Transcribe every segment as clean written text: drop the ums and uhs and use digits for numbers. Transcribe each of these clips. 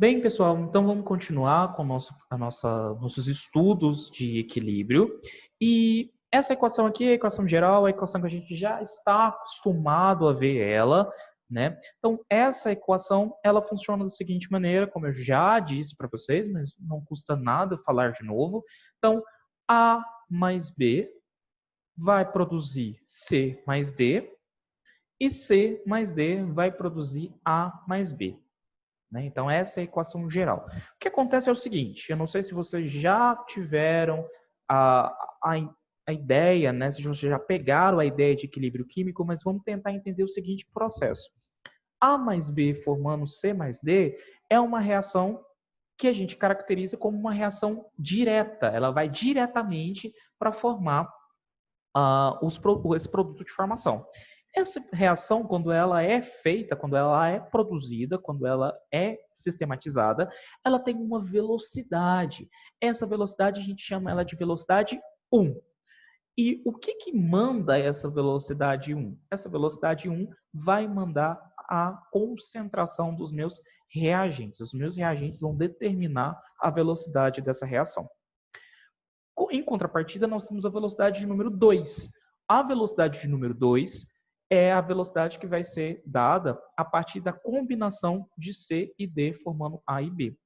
Bem, pessoal, então vamos continuar com nossos estudos de equilíbrio. E essa equação aqui é a equação geral, a equação que a gente já está acostumado a ver ela, né? Então, essa equação, ela funciona da seguinte maneira, como eu já disse para vocês, mas não custa nada falar de novo. Então, A mais B vai produzir C mais D, e C mais D vai produzir A mais B. Né? Então, essa é a equação geral. O que acontece é o seguinte, eu não sei se vocês já tiveram a, a, a ideia, né? Se vocês já pegaram a ideia de equilíbrio químico, mas vamos tentar entender o seguinte processo. A mais B formando C mais D é uma reação que a gente caracteriza como uma reação direta. Ela vai diretamente para formar esse produto de formação. Essa reação, quando ela é feita, quando ela é produzida, quando ela é sistematizada, ela tem uma velocidade. Essa velocidade a gente chama ela de velocidade 1. E o que manda essa velocidade 1? Essa velocidade 1 vai mandar a concentração dos meus reagentes. Os meus reagentes vão determinar a velocidade dessa reação. Em contrapartida, nós temos a velocidade de número 2. A velocidade de número 2 é a velocidade que vai ser dada a partir da combinação de C e D formando A e B.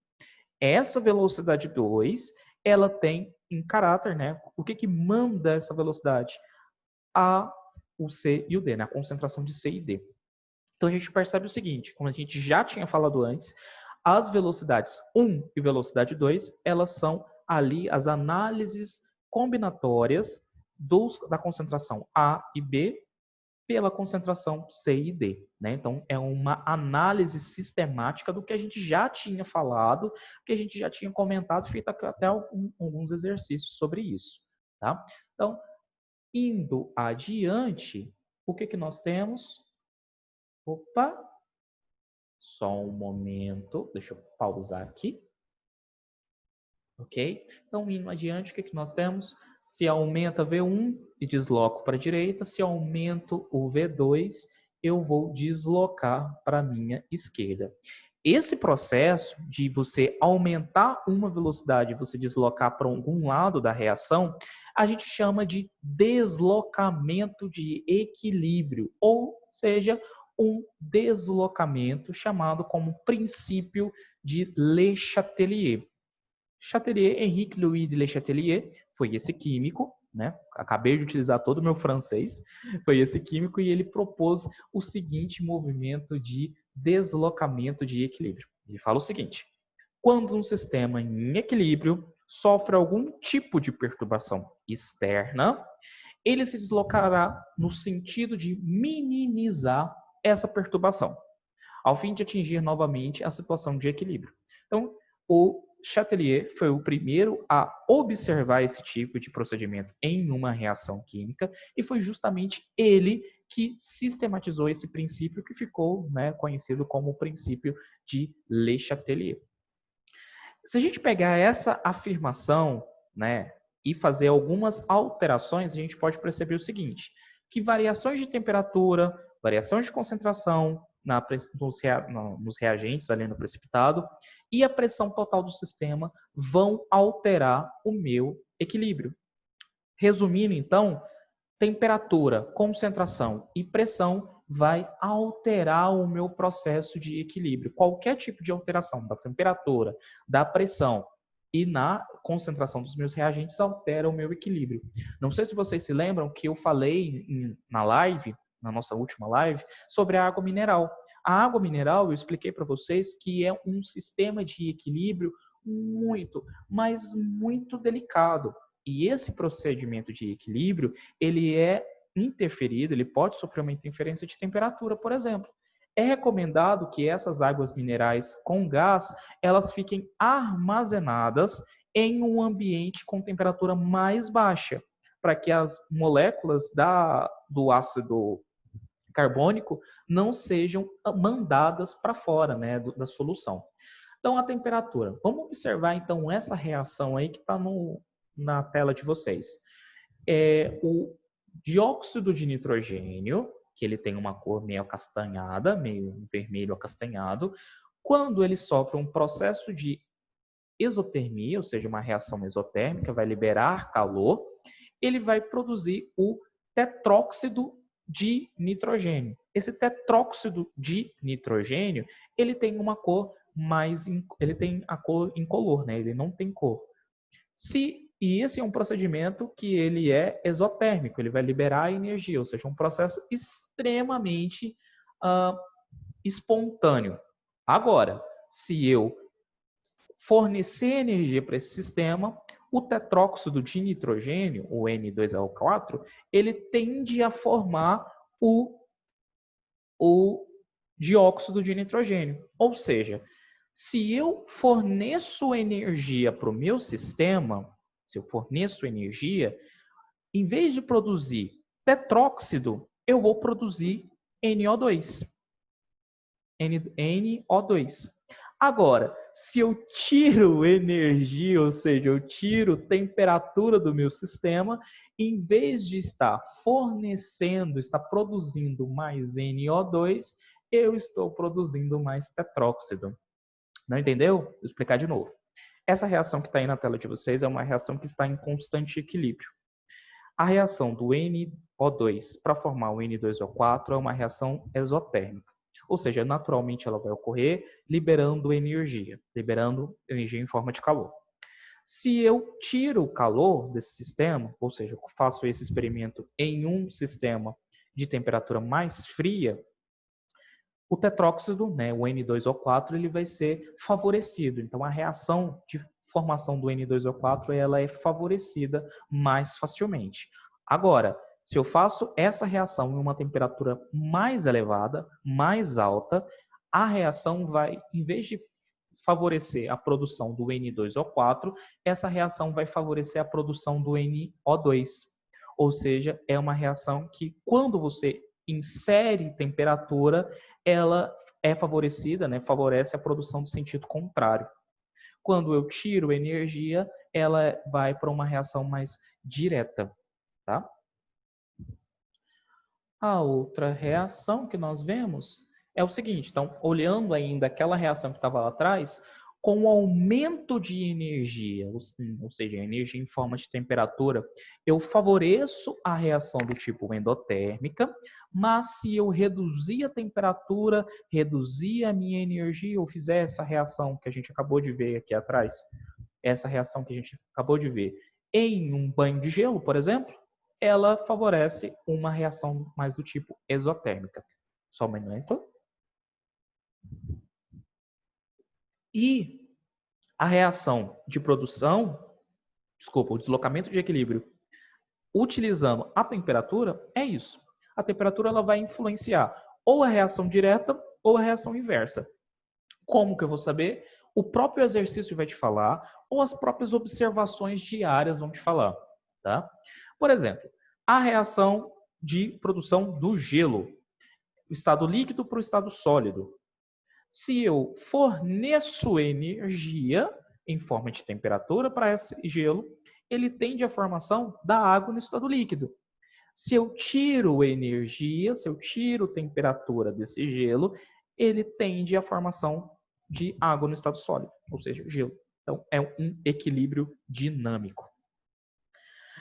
Essa velocidade 2, ela tem em caráter, né? O que manda essa velocidade? O C e o D, né? A concentração de C e D. Então a gente percebe o seguinte, como a gente já tinha falado antes, as velocidades 1 e velocidade 2, elas são ali as análises combinatórias da concentração A e B pela concentração C e D. Né? Então, é uma análise sistemática do que a gente já tinha falado, que a gente já tinha comentado, feito até alguns exercícios sobre isso. Tá? Então, indo adiante, o que nós temos? Opa! Só um momento, deixa eu pausar aqui. Ok? Então, indo adiante, o que nós temos? Se aumenta V1 e desloco para a direita, se aumento o V2, eu vou deslocar para a minha esquerda. Esse processo de você aumentar uma velocidade e você deslocar para algum lado da reação, a gente chama de deslocamento de equilíbrio, ou seja, um deslocamento chamado como princípio de Le Chatelier. Chatelier, Henrique Louis de Le Chatelier, foi esse químico, né? Acabei de utilizar todo o meu francês, foi esse químico e ele propôs o seguinte movimento de deslocamento de equilíbrio. Ele fala o seguinte: quando um sistema em equilíbrio sofre algum tipo de perturbação externa, ele se deslocará no sentido de minimizar essa perturbação, ao fim de atingir novamente a situação de equilíbrio. Então, o Chatelier foi o primeiro a observar esse tipo de procedimento em uma reação química e foi justamente ele que sistematizou esse princípio que ficou, né, conhecido como o princípio de Le Chatelier. Se a gente pegar essa afirmação, né, e fazer algumas alterações, a gente pode perceber o seguinte, que variações de temperatura, variações de concentração nos reagentes ali no precipitado e a pressão total do sistema vão alterar o meu equilíbrio. Resumindo, então, temperatura, concentração e pressão vai alterar o meu processo de equilíbrio. Qualquer tipo de alteração da temperatura, da pressão e na concentração dos meus reagentes altera o meu equilíbrio. Não sei se vocês se lembram que eu falei na live, na nossa última live, sobre a água mineral. A água mineral, eu expliquei para vocês que é um sistema de equilíbrio muito, mas muito delicado. E esse procedimento de equilíbrio, ele é interferido, ele pode sofrer uma interferência de temperatura, por exemplo. É recomendado que essas águas minerais com gás, elas fiquem armazenadas em um ambiente com temperatura mais baixa, para que as moléculas do ácido carbônico não sejam mandadas para fora, né, da solução. Então, a temperatura. Vamos observar, então, essa reação aí que está na tela de vocês. O dióxido de nitrogênio, que ele tem uma cor meio acastanhada, meio vermelho acastanhado, Quando ele sofre um processo de exotermia, ou seja, uma reação exotérmica, vai liberar calor, ele vai produzir o tetróxido de nitrogênio. Esse tetróxido de nitrogênio, ele tem uma cor ele tem a cor incolor, né? Ele não tem cor. E esse é um procedimento que ele é exotérmico, ele vai liberar energia, ou seja, um processo extremamente espontâneo. Agora, se eu fornecer energia para esse sistema, o tetróxido de nitrogênio, o N2O4, ele tende a formar o dióxido de nitrogênio. Ou seja, se eu forneço energia para o meu sistema, se eu forneço energia, em vez de produzir tetróxido, eu vou produzir NO2. NO2. Agora, se eu tiro energia, ou seja, eu tiro temperatura do meu sistema, em vez de estar fornecendo, estar produzindo mais NO2, eu estou produzindo mais tetróxido. Não entendeu? Vou explicar de novo. Essa reação que está aí na tela de vocês é uma reação que está em constante equilíbrio. A reação do NO2 para formar o N2O4 é uma reação exotérmica. Ou seja, naturalmente ela vai ocorrer liberando energia em forma de calor. Se eu tiro o calor desse sistema, ou seja, eu faço esse experimento em um sistema de temperatura mais fria, o tetróxido, né, o N2O4, ele vai ser favorecido. Então, a reação de formação do N2O4 ela é favorecida mais facilmente. Agora, se eu faço essa reação em uma temperatura mais elevada, mais alta, a reação vai, em vez de favorecer a produção do N2O4, essa reação vai favorecer a produção do NO2. Ou seja, é uma reação que, quando você insere temperatura, ela é favorecida, né? Favorece a produção do sentido contrário. Quando eu tiro energia, ela vai para uma reação mais direta, tá? A outra reação que nós vemos é o seguinte, então, olhando ainda aquela reação que estava lá atrás, com o aumento de energia, ou seja, energia em forma de temperatura, eu favoreço a reação do tipo endotérmica, mas se eu reduzir a temperatura, reduzir a minha energia, ou fizer essa reação que a gente acabou de ver aqui atrás, essa reação que a gente acabou de ver em um banho de gelo, por exemplo, ela favorece uma reação mais do tipo exotérmica. Só um momento. E a reação de produção, o deslocamento de equilíbrio utilizando a temperatura é isso. A temperatura ela vai influenciar ou a reação direta ou a reação inversa. Como que eu vou saber? O próprio exercício vai te falar ou as próprias observações diárias vão te falar, tá? Por exemplo, a reação de produção do gelo, o estado líquido para o estado sólido. Se eu forneço energia em forma de temperatura para esse gelo, ele tende à formação da água no estado líquido. Se eu tiro energia, se eu tiro temperatura desse gelo, ele tende à formação de água no estado sólido, ou seja, gelo. Então, é um equilíbrio dinâmico.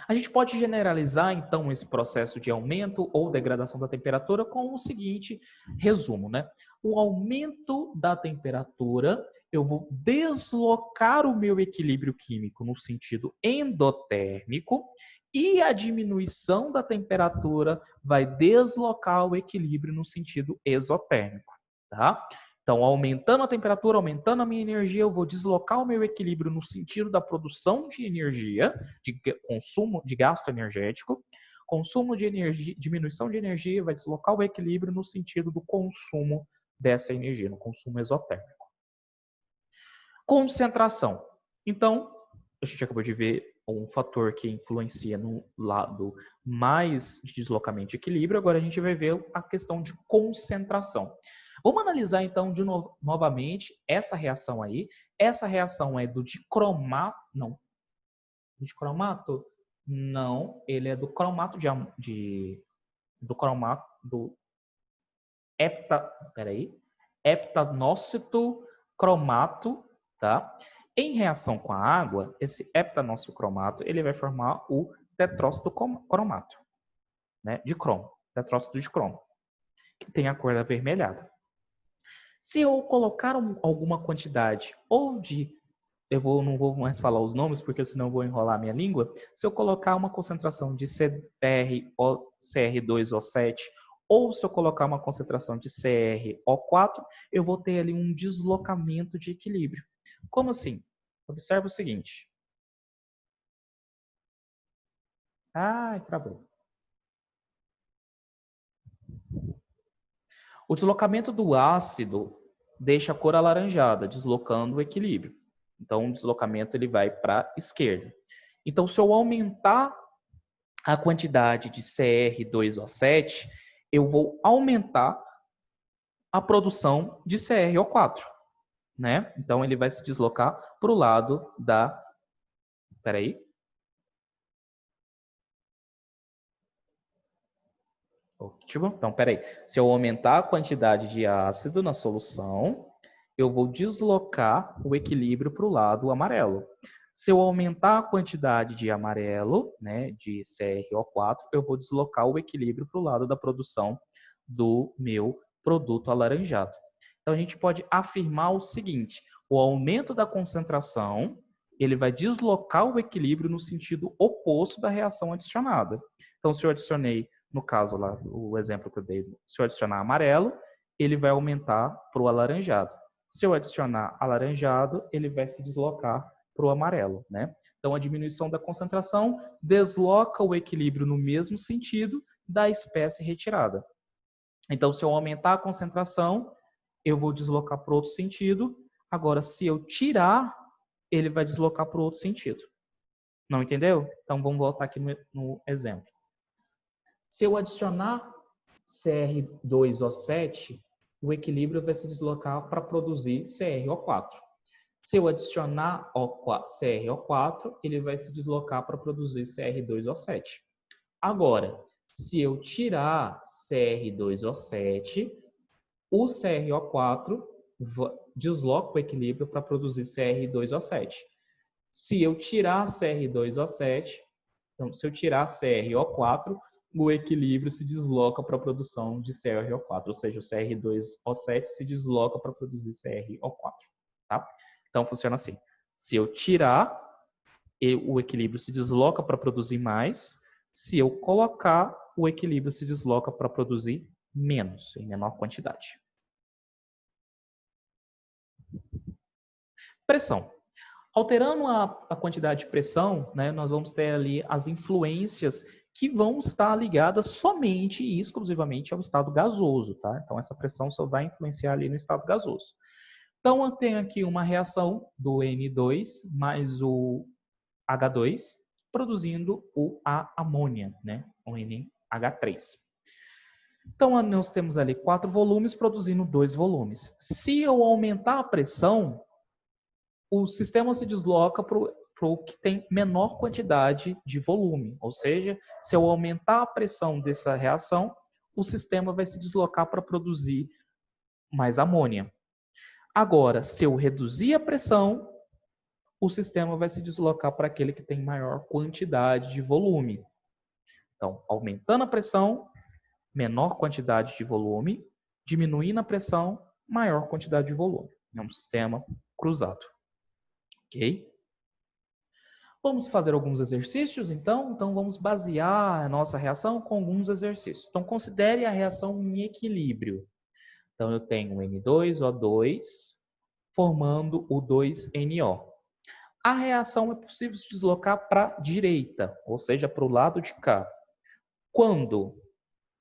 A gente pode generalizar, então, esse processo de aumento ou degradação da temperatura com o seguinte resumo, né? O aumento da temperatura, eu vou deslocar o meu equilíbrio químico no sentido endotérmico e a diminuição da temperatura vai deslocar o equilíbrio no sentido exotérmico, tá? Então, aumentando a temperatura, aumentando a minha energia, eu vou deslocar o meu equilíbrio no sentido da produção de energia, de consumo, de gasto energético. Consumo de energia, diminuição de energia vai deslocar o equilíbrio no sentido do consumo dessa energia, no consumo exotérmico. Concentração. Então, a gente acabou de ver um fator que influencia no lado mais de deslocamento de equilíbrio, agora a gente vai ver a questão de concentração. Vamos analisar então novamente essa reação aí. Essa reação é do dicromato, não. Dicromato? Não, ele é do cromato do cromato do heptanócito cromato, tá? Em reação com a água, esse heptanociocromato, ele vai formar o tetrócido cromato, né? De cromo, tetrócido de cromo, que tem a cor avermelhada. Se eu colocar alguma quantidade ou de não vou mais falar os nomes, porque senão eu vou enrolar a minha língua. Se eu colocar uma concentração de CR2O7, ou se eu colocar uma concentração de CrO4, eu vou ter ali um deslocamento de equilíbrio. Como assim? Observe o seguinte. Ai, travou. O deslocamento do ácido deixa a cor alaranjada, deslocando o equilíbrio. Então, o deslocamento ele vai para a esquerda. Então, se eu aumentar a quantidade de Cr2O7, eu vou aumentar a produção de CrO4, né? Então, ele vai se deslocar para o lado da... Espera aí. Ótimo. Então, espera aí. Se eu aumentar a quantidade de ácido na solução, eu vou deslocar o equilíbrio para o lado amarelo. Se eu aumentar a quantidade de amarelo, né, de CrO4, eu vou deslocar o equilíbrio para o lado da produção do meu produto alaranjado. Então, a gente pode afirmar o seguinte: o aumento da concentração ele vai deslocar o equilíbrio no sentido oposto da reação adicionada. Então, se eu adicionei, no caso lá, o exemplo que eu dei, se eu adicionar amarelo, ele vai aumentar para o alaranjado. Se eu adicionar alaranjado, ele vai se deslocar para o amarelo, né? Então, a diminuição da concentração desloca o equilíbrio no mesmo sentido da espécie retirada. Então, se eu aumentar a concentração, eu vou deslocar para o outro sentido. Agora, se eu tirar, ele vai deslocar para o outro sentido. Não entendeu? Então, vamos voltar aqui no exemplo. Se eu adicionar Cr2O7, o equilíbrio vai se deslocar para produzir CrO4. Se eu adicionar CrO4, ele vai se deslocar para produzir Cr2O7. Agora, se eu tirar Cr2O7, o CrO4 desloca o equilíbrio para produzir Cr2O7. Se eu tirar Cr2O7, então, se eu tirar CrO4, o equilíbrio se desloca para a produção de CrO4, ou seja, o Cr2O7 se desloca para produzir CrO4. Tá? Então, funciona assim. Se eu tirar, o equilíbrio se desloca para produzir mais. Se eu colocar, o equilíbrio se desloca para produzir menos, em menor quantidade. Pressão. Alterando a quantidade de pressão, né, nós vamos ter ali as influências que vão estar ligadas somente e exclusivamente ao estado gasoso, tá? Então, essa pressão só vai influenciar ali no estado gasoso. Então, eu tenho aqui uma reação do N2 mais o H2, produzindo a amônia, né? O NH3. Então, nós temos ali 4 volumes produzindo 2 volumes. Se eu aumentar a pressão, o sistema se desloca para o que tem menor quantidade de volume. Ou seja, se eu aumentar a pressão dessa reação, o sistema vai se deslocar para produzir mais amônia. Agora, se eu reduzir a pressão, o sistema vai se deslocar para aquele que tem maior quantidade de volume. Então, aumentando a pressão, menor quantidade de volume, diminuindo a pressão, maior quantidade de volume. É um sistema cruzado. Ok? Vamos fazer alguns exercícios, então? Então, vamos basear a nossa reação com alguns exercícios. Então, considere a reação em equilíbrio. Então, eu tenho N2O2 formando o 2NO. A reação é possível se deslocar para a direita, ou seja, para o lado de cá. Quando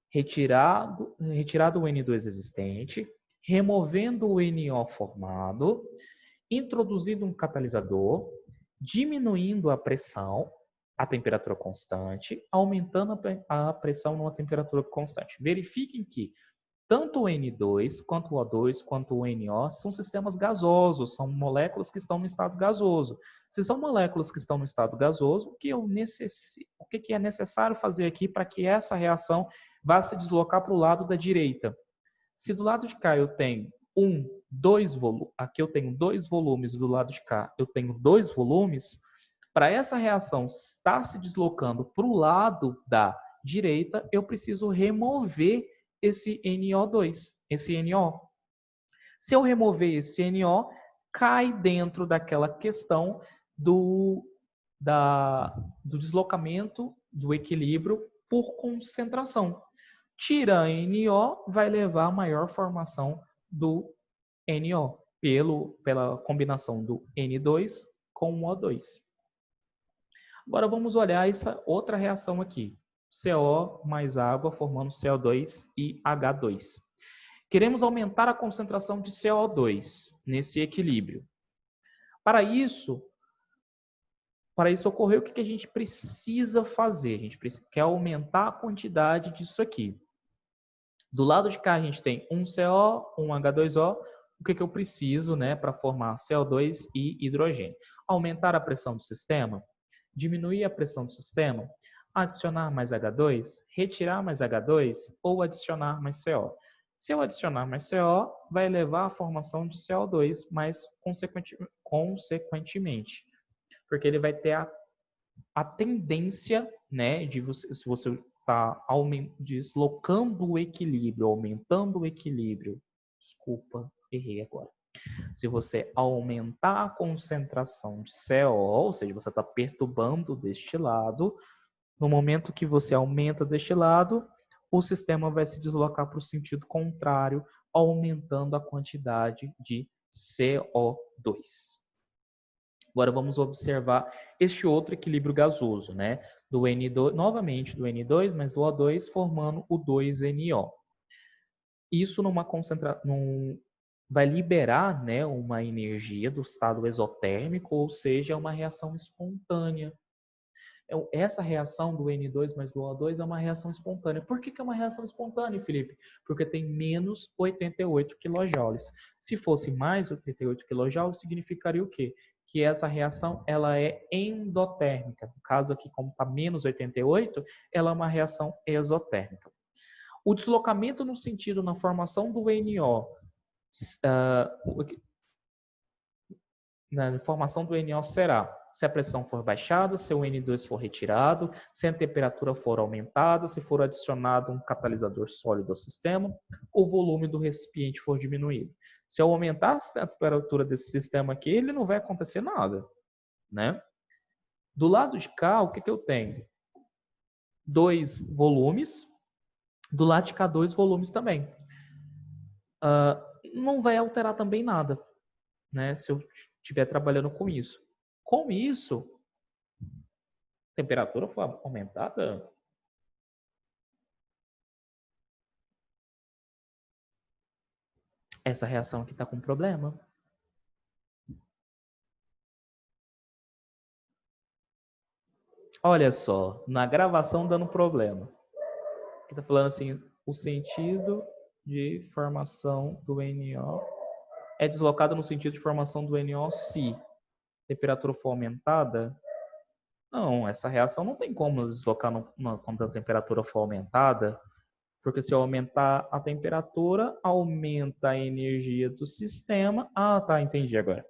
retirado o N2 existente, removendo o NO formado, introduzido um catalisador, diminuindo a pressão, a temperatura constante, aumentando a pressão numa temperatura constante. Verifiquem que tanto o N2, quanto o O2, quanto o NO são sistemas gasosos, são moléculas que estão no estado gasoso. Se são moléculas que estão no estado gasoso, o que é necessário fazer aqui para que essa reação vá se deslocar para o lado da direita? Se do lado de cá eu tenho dois volumes. Aqui eu tenho 2 volumes do lado de cá. Eu tenho 2 volumes. Para essa reação estar se deslocando para o lado da direita, eu preciso remover esse NO2, esse NO. Se eu remover esse NO, cai dentro daquela questão do deslocamento do equilíbrio por concentração. Tira NO, vai levar a maior formação do NO, pela combinação do N2 com o O2. Agora vamos olhar essa outra reação aqui. CO mais água formando CO2 e H2. Queremos aumentar a concentração de CO2 nesse equilíbrio. Para isso ocorrer, o que a gente precisa fazer? A gente quer aumentar a quantidade disso aqui. Do lado de cá a gente tem um CO, um H2O. O que eu preciso, né, para formar CO2 e hidrogênio? Aumentar a pressão do sistema, diminuir a pressão do sistema, adicionar mais H2, retirar mais H2 ou adicionar mais CO. Se eu adicionar mais CO, vai levar à formação de CO2, mas consequentemente, porque ele vai ter a tendência, né, de você, se você está deslocando o equilíbrio, aumentando o equilíbrio. Desculpa, errei agora. Se você aumentar a concentração de CO, ou seja, você está perturbando deste lado, no momento que você aumenta deste lado, o sistema vai se deslocar para o sentido contrário, aumentando a quantidade de CO2. Agora vamos observar este outro equilíbrio gasoso, né? Do N2, novamente do N2, mas do O2 formando o 2NO. Isso vai liberar, né, uma energia do estado exotérmico, ou seja, uma reação espontânea. Essa reação do N2 mais do O2 é uma reação espontânea. Por que é uma reação espontânea, Felipe? Porque tem menos 88 kJ. Se fosse mais 88 kJ, significaria o quê? Que essa reação ela é endotérmica. No caso aqui, como está menos 88, ela é uma reação exotérmica. O deslocamento no sentido na formação do NO, na formação do NO será se a pressão for baixada, se o N2 for retirado, se a temperatura for aumentada, se for adicionado um catalisador sólido ao sistema, o volume do recipiente for diminuído. Se eu aumentar a temperatura desse sistema aqui, ele não vai acontecer nada, né? Do lado de cá, o que eu tenho? 2 volumes. Do lado de cá, 2 volumes também. Não vai alterar também nada, né? Se eu estiver trabalhando com isso. Com isso, a temperatura foi aumentada. Essa reação aqui está com problema. Olha só, na gravação dando problema. Aqui está falando assim, o sentido de formação do NO é deslocado no sentido de formação do NO se a temperatura for aumentada. Não, essa reação não tem como deslocar quando a temperatura for aumentada, porque se eu aumentar a temperatura, aumenta a energia do sistema. Ah, tá, entendi agora.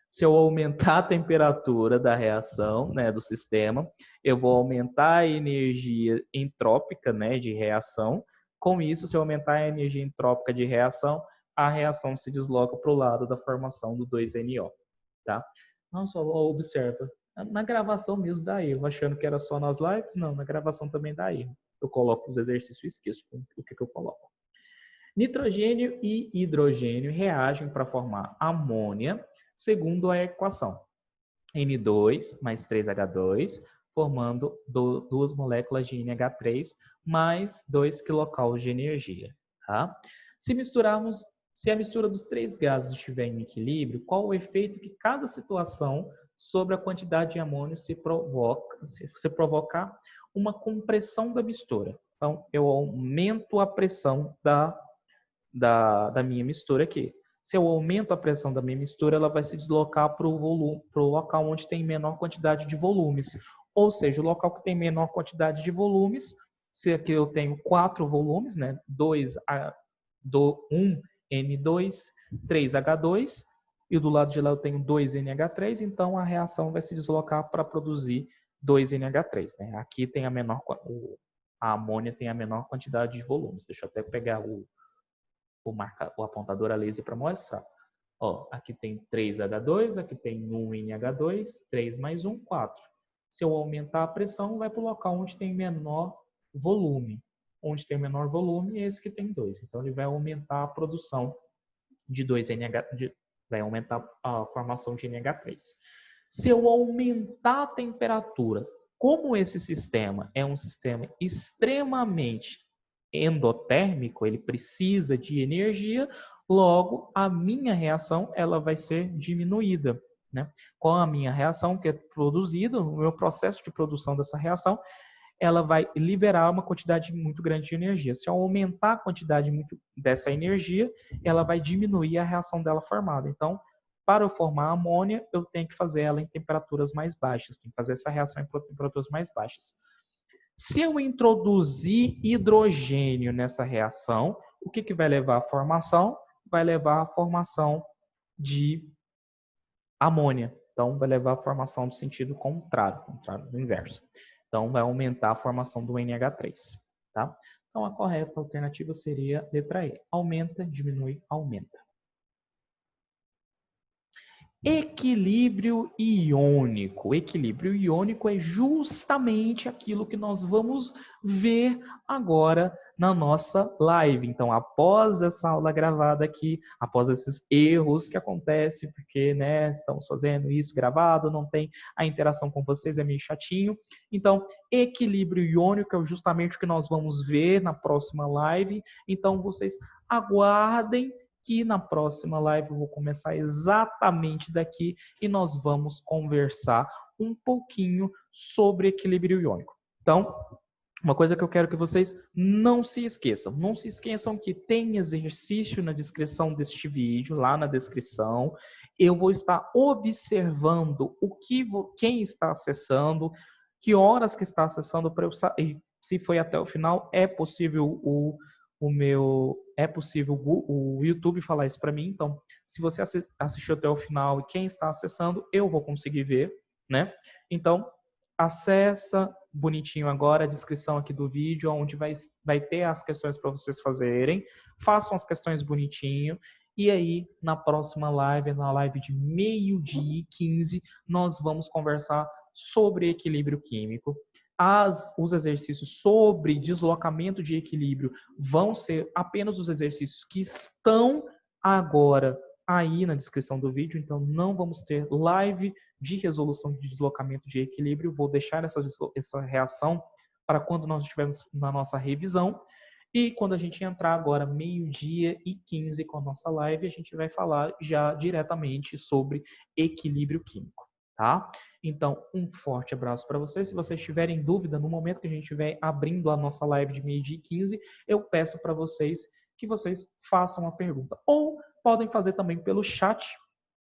Se eu aumentar a temperatura da reação, né, do sistema, eu vou aumentar a energia entrópica, né, de reação. Com isso, se eu aumentar a energia entrópica de reação, a reação se desloca para o lado da formação do 2NO, tá? Nossa, observa. Na gravação mesmo dá erro, achando que era só nas lives, não, na gravação também dá erro. Eu coloco os exercícios e esqueço o que eu coloco. Nitrogênio e hidrogênio reagem para formar amônia, segundo a equação. N2 mais 3H2, formando 2 moléculas de NH3 mais 2 kcal de energia. Tá? Se a mistura dos 3 gases estiver em equilíbrio, qual o efeito que cada situação sobre a quantidade de amônio se provocar uma compressão da mistura? Então, eu aumento a pressão da minha mistura aqui. Se eu aumento a pressão da minha mistura, ela vai se deslocar para o local onde tem menor quantidade de volumes. Ou seja, o local que tem menor quantidade de volumes, se aqui eu tenho 4 volumes, né? 1N2 3H2, e do lado de lá eu tenho 2NH3, então a reação vai se deslocar para produzir 2NH3. Né? Aqui tem a amônia tem a menor quantidade de volumes. Deixa eu até pegar o apontador a laser para mostrar. Ó, aqui tem 3H2, aqui tem 1NH2, 3 mais 1, 4. Se eu aumentar a pressão, vai para o local onde tem menor volume. Onde tem menor volume é esse que tem 2. Então, ele vai aumentar a produção de 2NH, vai aumentar a formação de NH3. Se eu aumentar a temperatura, como esse sistema é um sistema extremamente endotérmico, ele precisa de energia, logo a minha reação ela vai ser diminuída. Né? Com a minha reação que é produzida, o meu processo de produção dessa reação, ela vai liberar uma quantidade muito grande de energia. Se eu aumentar a quantidade dessa energia, ela vai diminuir a reação dela formada. Então, para eu formar a amônia, eu tenho que fazer ela em temperaturas mais baixas, tenho que fazer essa reação em temperaturas mais baixas. Se eu introduzir hidrogênio nessa reação, o que vai levar à formação? Vai levar à formação de amônia. Então, vai levar à formação do sentido contrário do inverso. Então, vai aumentar a formação do NH3. Tá? Então, a correta alternativa seria letra E. Aumenta, diminui, aumenta. Equilíbrio iônico. Equilíbrio iônico é justamente aquilo que nós vamos ver agora na nossa live. Então, após essa aula gravada aqui, após esses erros que acontecem, porque estamos fazendo isso gravado, não tem a interação com vocês, é meio chatinho. Então, equilíbrio iônico é justamente o que nós vamos ver na próxima live. Então, vocês aguardem que na próxima live eu vou começar exatamente daqui e nós vamos conversar um pouquinho sobre equilíbrio iônico. Então, uma coisa que eu quero que vocês não se esqueçam. Não se esqueçam que tem exercício na descrição deste vídeo, lá na descrição. Eu vou estar observando quem está acessando, que horas que está acessando para eu saber. Se foi até o final, é possível o YouTube falar isso para mim. Então, se você assistiu até o final e quem está acessando, eu vou conseguir ver, né? Então, acessa bonitinho agora a descrição aqui do vídeo, onde vai ter as questões para vocês fazerem. Façam as questões bonitinho. E aí, na próxima live, na live de 12h15, nós vamos conversar sobre equilíbrio químico. Os exercícios sobre deslocamento de equilíbrio vão ser apenas os exercícios que estão agora aí na descrição do vídeo, então não vamos ter live de resolução de deslocamento de equilíbrio. Vou deixar essa reação para quando nós estivermos na nossa revisão. E quando a gente entrar agora, 12h15 com a nossa live, a gente vai falar já diretamente sobre equilíbrio químico, tá? Então, um forte abraço para vocês. Se vocês tiverem dúvida, no momento que a gente estiver abrindo a nossa live de 12h15, eu peço para vocês que vocês façam a pergunta. Ou podem fazer também pelo chat,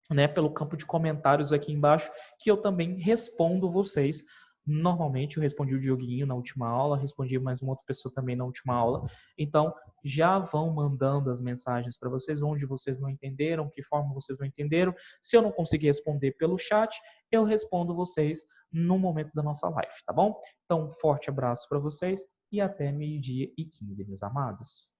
né, pelo campo de comentários aqui embaixo, que eu também respondo vocês. Normalmente eu respondi o Dioguinho na última aula, respondi mais uma outra pessoa também na última aula. Então, já vão mandando as mensagens para vocês, onde vocês não entenderam, que forma vocês não entenderam. Se eu não conseguir responder pelo chat, eu respondo vocês no momento da nossa live, tá bom? Então, um forte abraço para vocês e até 12h15, meus amados.